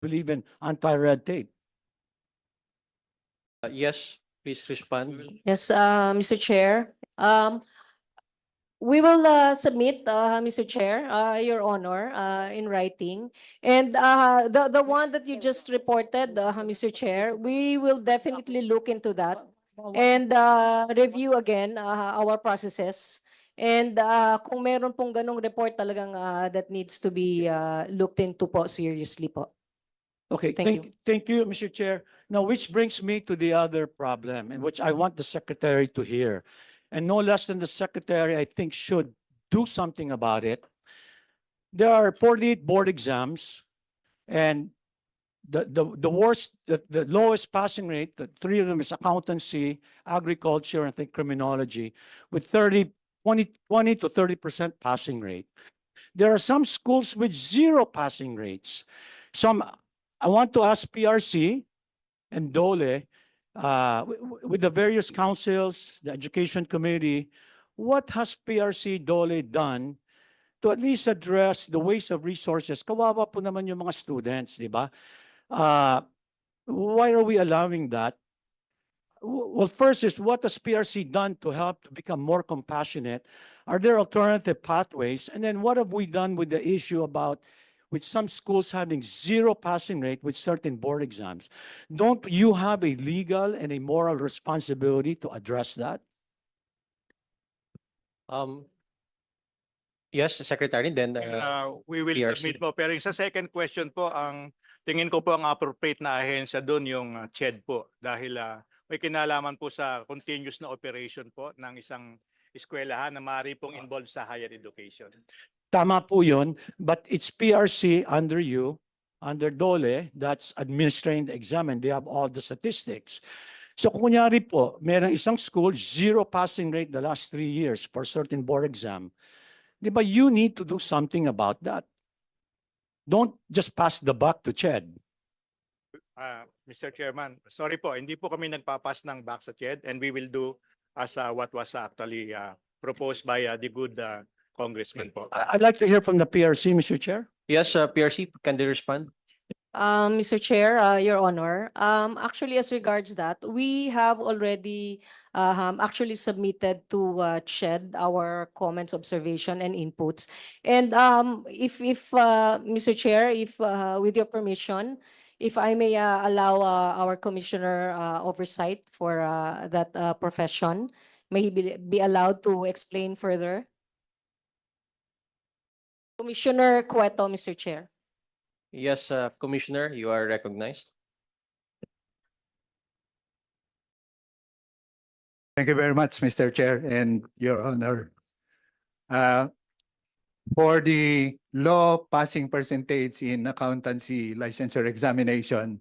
believe in anti-red tape. Yes, please respond. Yes, Mr. Chair. We will submit, Mr. Chair, Your Honor, in writing. And the one that you just reported, Mr. Chair, we will definitely look into that and review again our processes. And kung meron pong ganong report talagang that needs to be looked into po seriously po. Okay, Thank thank you, Mr. Chair. Now, which brings me to the other problem, and which I want the Secretary to hear. And no less than the Secretary, I think, should do something about it. There are 48 board exams, and the worst, the lowest passing rate, the three of them is accountancy, agriculture, and I think criminology, with 20 to 30% passing rate. There are some schools with zero passing rates. I want to ask PRC and DOLE, with the various councils, the education committee, what has PRC DOLE done to at least address the waste of resources? Kawawa po naman yung mga students, di ba? Why are we allowing that? Well, first is, what has PRC done to help to become more compassionate? Are there alternative pathways? And then what have we done with the issue about with some schools having zero passing rate with certain board exams? Don't you have a legal and a moral responsibility to address that? Yes, Secretary, then We will PRC. submit po. Pero yung sa second question po, ang tingin ko po ang appropriate na ahensya doon yung CHED po. Dahil may kinalaman po sa continuous na operation po ng isang eskwelahan na maaari pong involved sa higher education. Tama po yun, but it's PRC under you, under DOLE, that's administering the exam, and they have all the statistics. So kung kunyari po, merong isang school, zero passing rate the last 3 years for certain board exam, di ba, you need to do something about that. Don't just pass the buck to CHED. Mr. Chairman, sorry po, hindi po kami nagpapas ng back sa CHED, and we will do as what was actually proposed by the good congressman po. I'd like to hear from the PRC, Mr. Chair. yes, PRC, can they respond? Mr. Chair, Your Honor, actually as regards that, we have already actually submitted to CHED our comments, observation, and inputs. And if Mr. Chair, if with your permission, if I may allow our commissioner oversight for that profession, may he be allowed to explain further? Commissioner Cueto, Mr. Chair. Yes, Commissioner, you are recognized. Thank you very much, Mr. Chair and Your Honor. For the low passing percentage in accountancy licensure examination,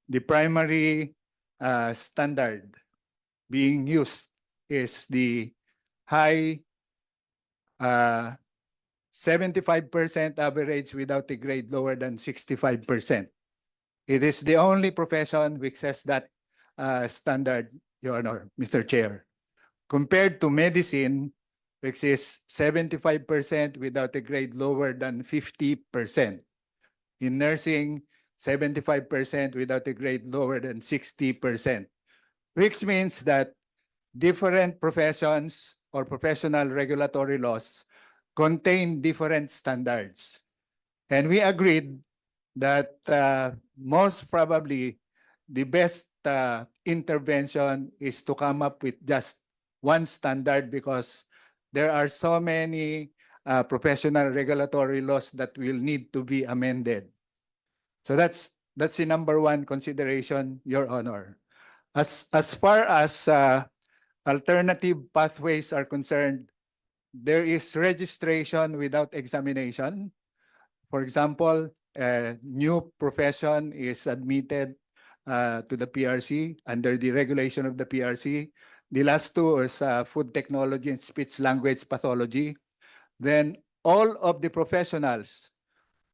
the primary standard being used is the high 75% average without a grade lower than 65%. It is the only profession which has that standard, Your Honor, Mr. Chair. Compared to medicine, which is 75% without a grade lower than 50%. In nursing, 75% without a grade lower than 60%, which means that different professions or professional regulatory laws contain different standards. And we agreed that most probably the best intervention is to come up with just one standard, because there are so many professional regulatory laws that will need to be amended. So that's the number one consideration, Your Honor. As far as alternative pathways are concerned, there is registration without examination. For example, a new profession is admitted to the PRC under the regulation of the PRC. The last two is food technology and speech language pathology. Then all of the professionals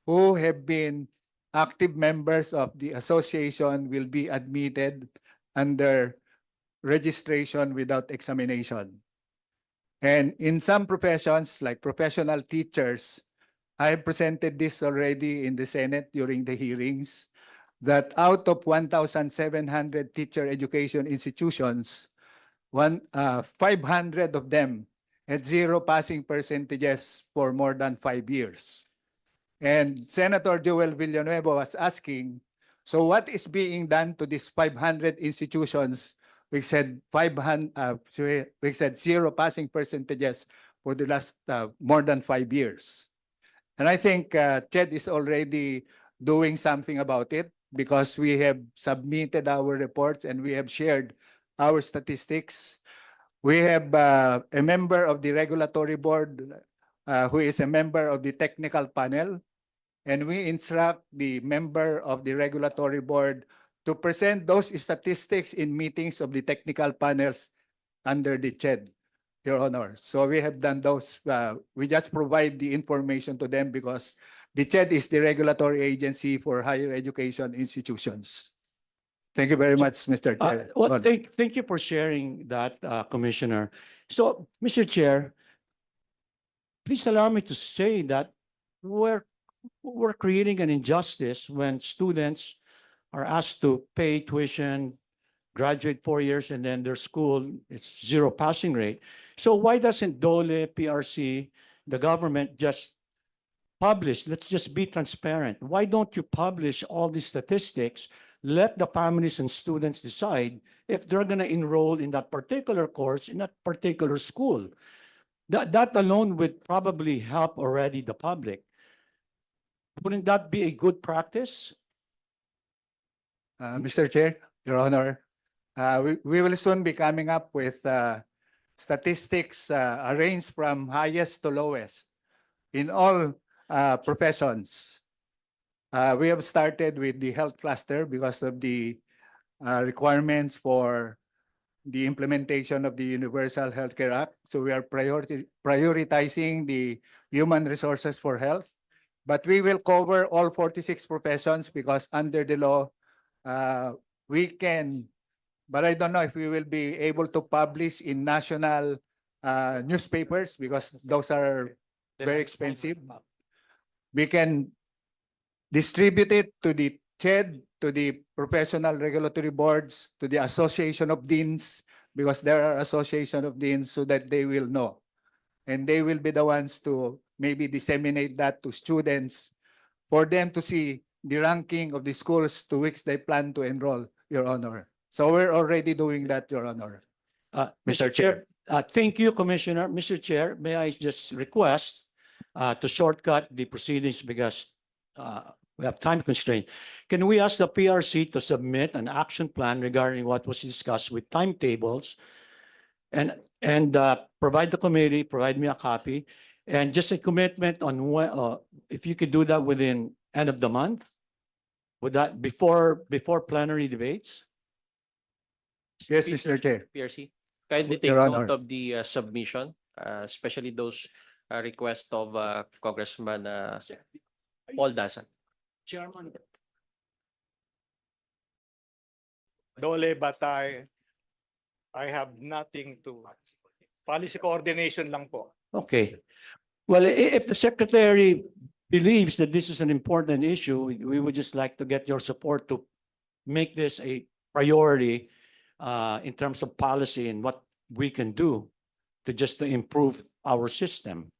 who have been active members of the association will be admitted under registration without examination. And in some professions, like professional teachers, I presented this already in the Senate during the hearings, that out of 1,700 teacher education institutions, 500 of them had zero passing percentages for more than 5 years. And Senator Joel Villanueva was asking, so what is being done to these 500 institutions? We said 500, we said zero passing percentages for the last more than 5 years. And I think CHED is already doing something about it because we have submitted our reports and we have shared our statistics. We have a member of the regulatory board who is a member of the technical panel, and we instruct the member of the regulatory board to present those statistics in meetings of the technical panels under the CHED, Your Honor. So we have done those. We just provide the information to them because the CHED is the regulatory agency for higher education institutions. Thank you very much, Mr. Chair. Well, thank you for sharing that, Commissioner. So, Mr. Chair, please allow me to say that we're creating an injustice when students are asked to pay tuition, graduate 4 years, and then their school is zero passing rate. So why doesn't DOLE, PRC, the government just publish? Let's just be transparent. Why don't you publish all these statistics? Let the families and students decide if they're going to enroll in that particular course in that particular school. That alone would probably help already the public. Wouldn't that be a good practice? Mr. Chair, Your Honor, we will soon be coming up with statistics arranged from highest to lowest in all professions. We have started with the health cluster because of the requirements for the implementation of the Universal Healthcare Act. So we are prioritizing the human resources for health. But we will cover all 46 professions because under the law, we can, but I don't know if we will be able to publish in national newspapers because those are very expensive. We can distribute it to the CHED, to the professional regulatory boards, to the Association of Deans, because there are Association of Deans so that they will know. And they will be the ones to maybe disseminate that to students for them to see the ranking of the schools to which they plan to enroll, Your Honor. So we're already doing that, Your Honor. Mr. Chair, thank you, Commissioner. Mr. Chair, may I just request to shortcut the proceedings because we have time constraint. Can we ask the PRC to submit an action plan regarding what was discussed with timetables and provide the committee, provide me a copy, and just a commitment on when, if you could do that within end of the month? Would that before plenary debates? Yes, Mr. Chair. PRC, kindly take Your Honor. note of the submission, especially those requests of Congressman Paul Dasan. Chairman. Dole, but I have nothing to, policy coordination lang po. Okay. Well, if the secretary believes that this is an important issue, we would just like to get your support to make this a priority in terms of policy and what we can do to improve our system.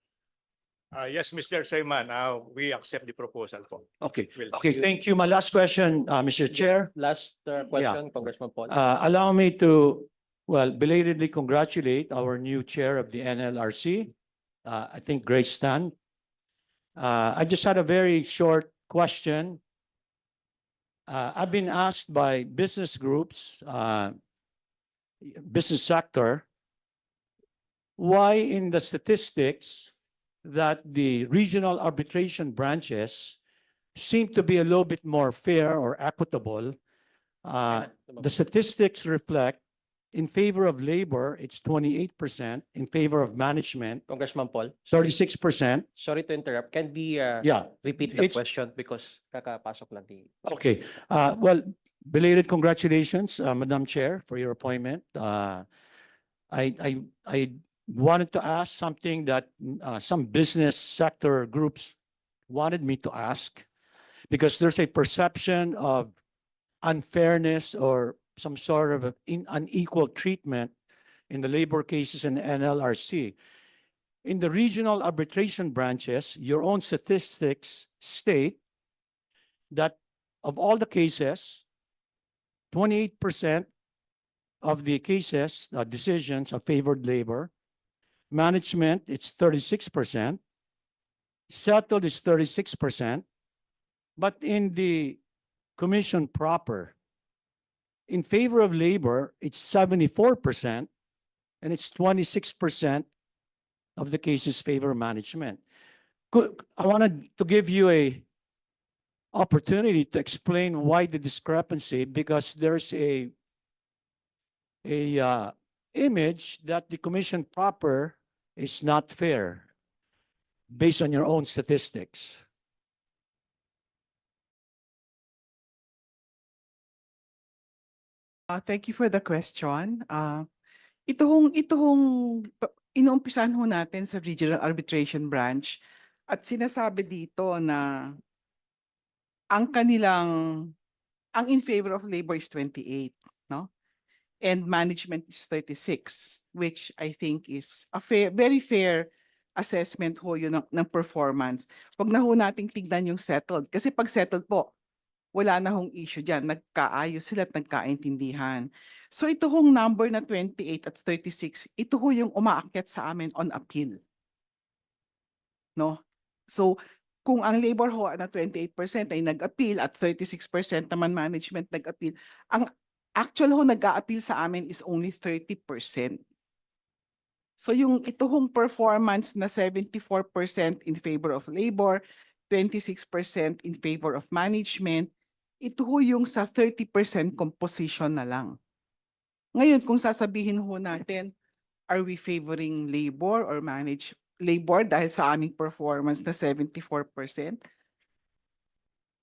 Yes, Mr. Sayman, we accept the proposal po. Okay. Will- Okay, thank you. My last question, Mr. Chair. Last question, Congressman Paul. Allow me to, well, belatedly congratulate our new chair of the NLRC. I think Grace Stan. I just had a very short question. I've been asked by business groups, business sector, why in the statistics that the regional arbitration branches seem to be a little bit more fair or equitable. The statistics reflect in favor of labor, it's 28%, in favor of management, Congressman Paul, 36%. sorry to interrupt. Can the Yeah, repeat the It's- question because kakapasok lang di. okay. Well, belated congratulations, Madam Chair, for your appointment. I wanted to ask something that some business sector groups wanted me to ask, because there's a perception of unfairness or some sort of unequal treatment in the labor cases in the NLRC. In the regional arbitration branches, your own statistics state that of all the cases, 28% of the cases, decisions have favored labor. Management, it's 36%. Settled is 36%. But in the commission proper, in favor of labor, it's 74%, and it's 26% of the cases favor management. I wanted to give you a opportunity to explain why the discrepancy, because there's a image that the commission proper is not fair based on your own statistics. Thank you for the question. Ito hong inuumpisahan ho natin sa Regional Arbitration Branch at sinasabi dito na ang ang in favor of labor is 28, no? And management is 36, which I think is a very fair assessment ho yun ng performance. Wag na ho nating tignan yung settled. Kasi pag settled po, wala na hong issue dyan. Nagkaayos sila at nagkaintindihan. So ito hong number na 28 at 36, ito ho yung umaakyat sa amin on appeal. No? So kung ang labor ho na 28% ay nag-appeal at 36% naman management nag-appeal, ang actual ho nag-a-appeal sa amin is only 30%. So yung ito hong performance na 74% in favor of labor, 26% in favor of management, ito ho yung sa 30% composition na lang. Ngayon, kung sasabihin ho natin, are we favoring labor or labor dahil sa aming performance na 74%?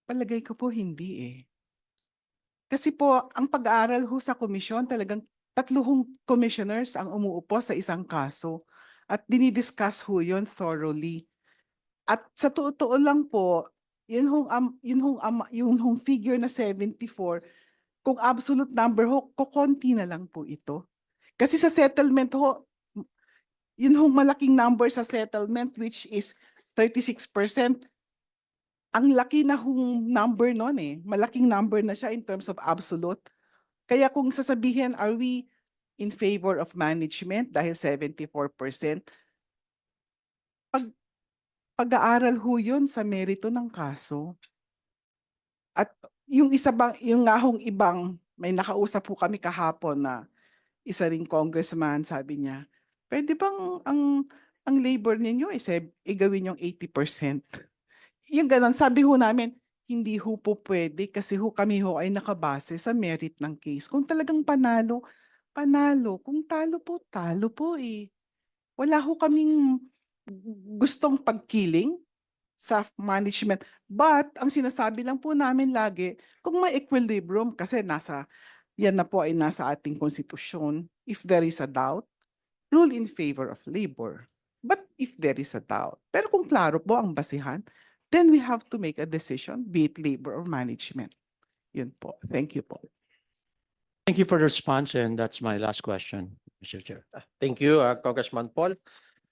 Palagay ko po hindi eh. Kasi po, ang pag-aaral ho sa komisyon, talagang 3 commissioners ang umuupo sa isang kaso at dinidiscuss ho yun thoroughly. At sa totoo lang po, yun hong figure na 74, kung absolute number ho, kukonti na lang po ito. Kasi sa settlement ho, yun hong malaking number sa settlement which is 36%. Ang laki na hong number nun eh. Malaking number na siya in terms of absolute. Kaya kung sasabihin, are we in favor of management dahil 74%? Pag-aaral ho yun sa merito ng kaso. At yung nga hong ibang, may nakausap po kami kahapon na isa ring congressman, sabi niya, pwede bang ang labor ninyo gawin yung 80%? Yung ganon, sabi ho namin, hindi ho po pwede kasi ho kami ho ay nakabase sa merit ng case. Kung talagang panalo, panalo. Kung talo po eh. Wala ho kaming gustong pagkiling sa management. But ang sinasabi lang po namin lagi, kung may equilibrium, kasi yan na po ay nasa ating konstitusyon, if there is a doubt, rule in favor of labor. But if there is a doubt, pero kung klaro po ang basihan, then we have to make a decision, be it labor or management. Yun po. Thank you po. Thank you for the response, and that's my last question, Mr. Chair. Thank you, Congressman Paul.